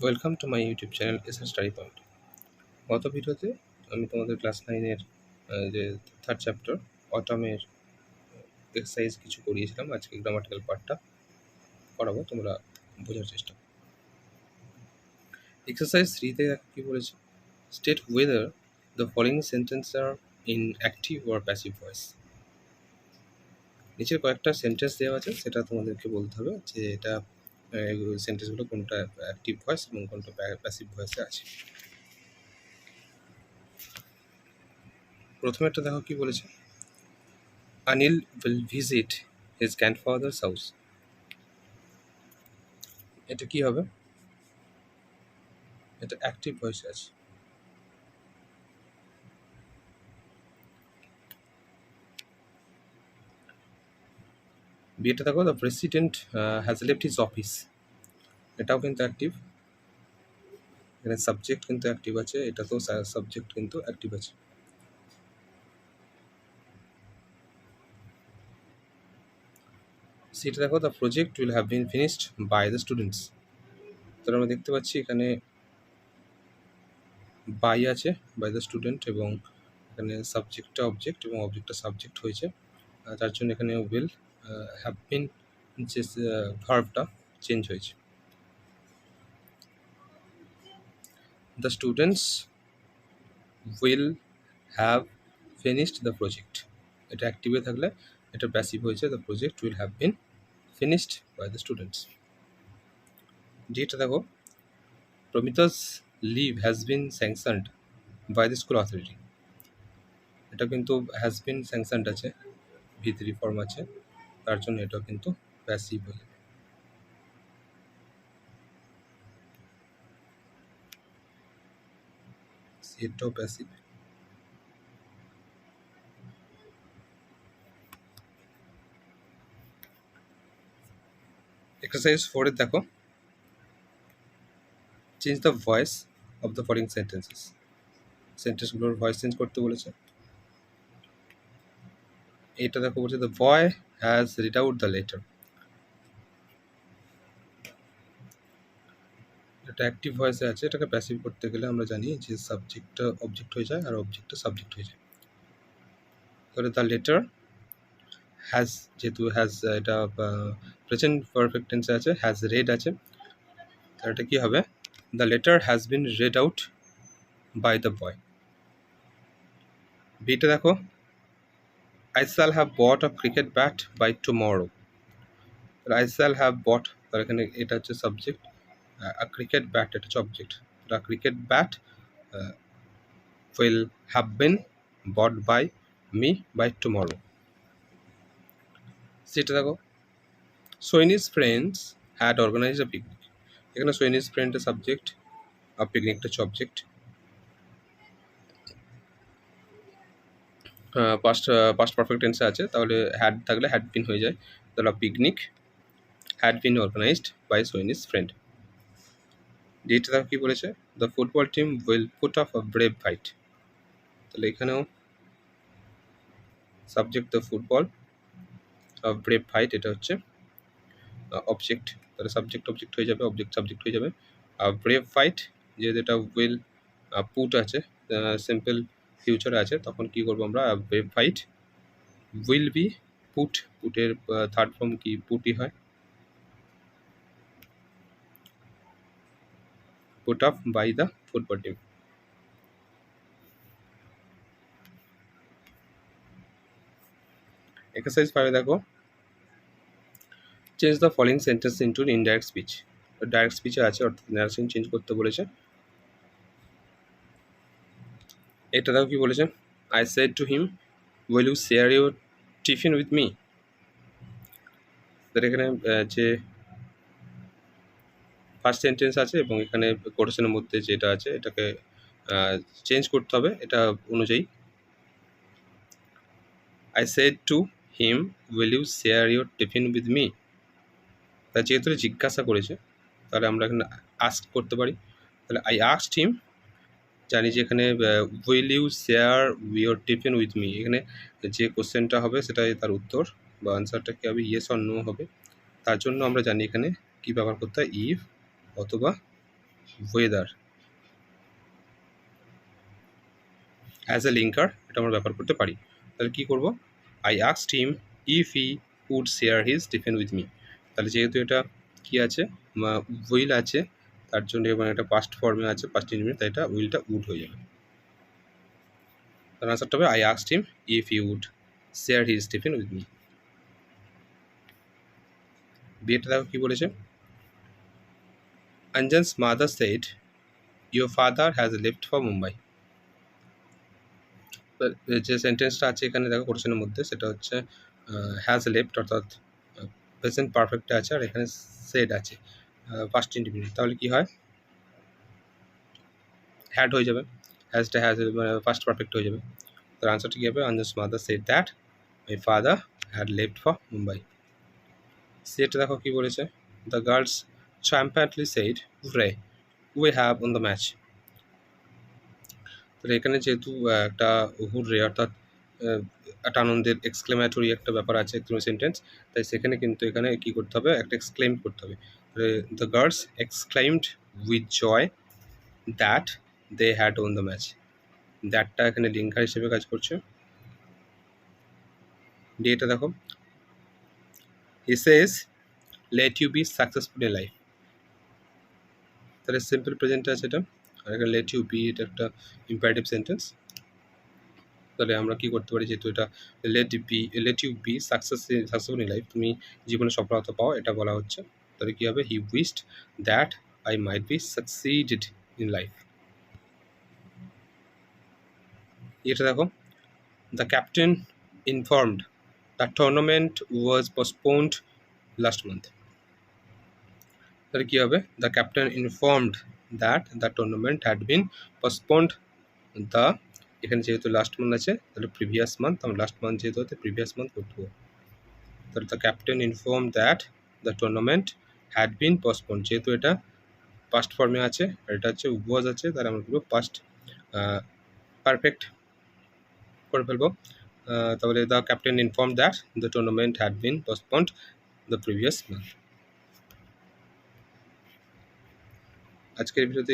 Welcome to my YouTube channel SR study point. গত ভিডিওতে আমি তোমাদের ক্লাস 9-এর যে থার্ড চ্যাপ্টার অটামের এক্সারসাইজ কিছু করিয়েছিলাম। আজকে গ্রামাটিক্যাল পার্টটা করাবো, তোমরা বোঝার চেষ্টা করো। এক্সারসাইজ 3-তে কী বলেছে? State whether the following sentence are in active or passive voice. নিচের কয়েকটা সেন্টেন্স দেওয়া আছে, সেটা তোমাদেরকে বলতে হবে যে এটা সেন্টেন্সগুলো কোনটা অ্যাক্টিভ ভয়েস এবং কোনটা প্যাসিভ ভয়েসে আছে। প্রথমে একটা দেখো কি বলেছে, Anil will visit his grandfather's house. এটা কি হবে? এটা অ্যাক্টিভ ভয়েসে আছে। বিয়েটা দেখো, the president has left his office. এটাও কিন্তু অ্যাক্টিভ। এখানে সাবজেক্ট কিন্তু অ্যাক্টিভ আছে, এটাতেও সাবজেক্ট কিন্তু অ্যাক্টিভ আছে। সেটা দেখো, the project will have been finished by the students. তাহলে আমরা দেখতে পাচ্ছি এখানে বাই আছে, বাই দ্য স্টুডেন্ট, এবং এখানে সাবজেক্টটা অবজেক্ট এবং অবজেক্টটা সাবজেক্ট হয়েছে, তার জন্য এখানে উইল হ্যাভ বিন যে ভার্বটা চেঞ্জ হয়েছে। The students will have finished the project. এটা অ্যাক্টিভে থাকলে এটা প্যাসিভ হয়েছে, the project will have been finished by the students. যেটা দেখো, প্রমিতা's leave has been sanctioned by the school authority. এটা কিন্তু has been sanctioned আছে, V3 ফর্ম আছে, তার জন্য এটা কিন্তু প্যাসিভ হয়ে যাবে। এটাও প্যাসিভ। এক্সারসাইজ 4 দেখো, change the voice of the following sentences. সেন্টেন্সগুলোর ভয়েস চেঞ্জ করতে বলেছে। এটা দেখো বলছে, the boy has read out the letter. এটা অ্যাক্টিভ ভয়েসে আছে, এটাকে প্যাসিভ করতে গেলে আমরা জানি যে সাবজেক্টটা অবজেক্ট হয়ে যায় আর অবজেক্টটা সাবজেক্ট হয়ে যায়। তাহলে দ্য লেটার হ্যাজ, যেহেতু হ্যাজ এটা প্রেজেন্ট পারফেক্ট টেন্সে আছে, হ্যাজ রেড আছে, তাহলে এটা কী হবে? The letter has been read out by the boy. বিটা দেখো, I shall have bought a cricket bat by tomorrow. তাহলে আই শ্যাল হ্যাভ বট, তাহলে এখানে এটা হচ্ছে সাবজেক্ট, আ ক্রিকেট ব্যাট এটা হচ্ছে object. The cricket bat will have been bought by me by tomorrow. সেটা দেখো, Sweeney's friends had organise a picnic. এখানে সোয়েনিস ফ্রেন্ডের সাবজেক্ট আর পিকনিকটা হচ্ছে অবজেক্ট। পাস্ট পারফেক্ট টেন্সে আছে, তাহলে হ্যাড থাকলে হ্যাড বিন হয়ে যায়। তাহলে picnic had been organised by Sweeney's friend. যেটা দেখো কী বলেছে, the football team will put off a brave fight. তাহলে এখানেও subject the football, brave fight এটা হচ্ছে অবজেক্ট, তাহলে সাবজেক্ট অবজেক্ট হয়ে যাবে, অবজেক্ট সাবজেক্ট হয়ে যাবে। আর ব্রেভ ফাইট, যেহেতু এটা উইল পুট আছে, সিম্পল ফিউচারে আছে, তখন কি করবো আমরা? Brave fight will be put, পুটের থার্ড ফর্ম কি পুটই হয়, put off by the football team. Exercise 5 দেখো, change the following sentence into indirect speech. Direct স্পিচে আছে, অর্থাৎ ন্যারেশন চেঞ্জ করতে বলেছে। এটা দেখো কি বলেছে, I said to him will you share your tiffin with me. তাহলে এখানে যে ফার্স্ট সেন্টেন্স আছে এবং এখানে কোটেশনের মধ্যে যেটা আছে এটাকে চেঞ্জ করতে হবে এটা অনুযায়ী। I said to him will you share your tiffin with me. তা যেহেতু জিজ্ঞাসা করেছে, তাহলে আমরা এখানে আস্ক করতে পারি। তাহলে আই আস্কড হিম, জানি যে এখানে will you share your tiffin with me, এখানে যে কোশ্চেনটা হবে সেটাই তার উত্তর বা আনসারটা কী হবে? ইয়েস অর নো হবে। তার জন্য আমরা জানি এখানে কী ব্যবহার করতে হয়, ইফ অথবা ওয়েদার অ্যাজ এ লিঙ্কার এটা আমরা ব্যবহার করতে পারি। তাহলে কী করব, I asked him if he would share his tiffin with me. তাহলে যেহেতু এটা কী আছে, উইল আছে, তার জন্য এবং এটা পাস্ট ফর্মে আছে, পাস্ট ইনডিফিনিট, তাই এটা উইলটা উড হয়ে যাবে। তার আনসারটা হবে I asked him if he would share his tiffin with me. বিয়েটা দেখো কী বলেছে, Anjan's mother said your father has left for Mumbai. যে সেন্টেন্সটা আছে এখানে দেখো কোশ্চেনের মধ্যে, সেটা হচ্ছে হ্যাজ লেফট, অর্থাৎ প্রেজেন্ট পারফেক্টে আছে, আর এখানে সেড আছে পাস্ট ইনডিফিনিট। তাহলে কি হয়, হ্যাড হয়ে যাবে, হ্যাজটা হ্যাজ মানে ফার্স্ট পারফেক্ট হয়ে যাবে। তার আনসারটা কী হবে, Anjan's mother said that my father had left for Mumbai. সেটা দেখো কী বলেছে, the girls triumphantly said, "Hooray, we have won the match." তাহলে এখানে যেহেতু একটা হুররে অর্থাৎ একটা আনন্দের এক্সক্লেমেটরি একটা ব্যাপার আছে, এক্সক্লেমেটরি সেন্টেন্স, তাই সেখানে কিন্তু এখানে কী করতে হবে, একটা এক্সক্লেম করতে হবে। The girls exclaimed with joy that they had won the match. দ্যাটটা এখানে লিঙ্কার হিসেবে কাজ করছে। ডিটা দেখো, he says let you be successful in life. তাহলে সিম্পল প্রেজেন্টে আছে এটা, আর এখানে লেট ইউ বি এটা একটা ইম্পারেটিভ সেন্টেন্স। তাহলে আমরা কী করতে পারি, যেহেতু এটা let you be successful in life, তুমি জীবনে সফলতা পাও, এটা বলা হচ্ছে। তাহলে কী হবে, he wished that I might be succeeded in life. এটা দেখো, the captain informed the tournament was postponed last month. তাহলে কী হবে, the captain informed that the tournament had been postponed the, এখানে যেহেতু লাস্ট মান্থ আছে তাহলে প্রিভিয়াস মান্থ, আমরা লাস্ট মান্থ যেহেতু হতে প্রিভিয়াস মান্থ করতে হবে। তাহলে the captain inform that the tournament had been postponed, যেহেতু এটা পাস্ট ফর্মে আছে আর এটা হচ্ছে ওয়াজ আছে, তাহলে আমরা বলবো পাস্ট পারফেক্ট করে ফেলবো। তাহলে the captain inform that the tournament had been postponed the previous month. আজকের ভিডিওতে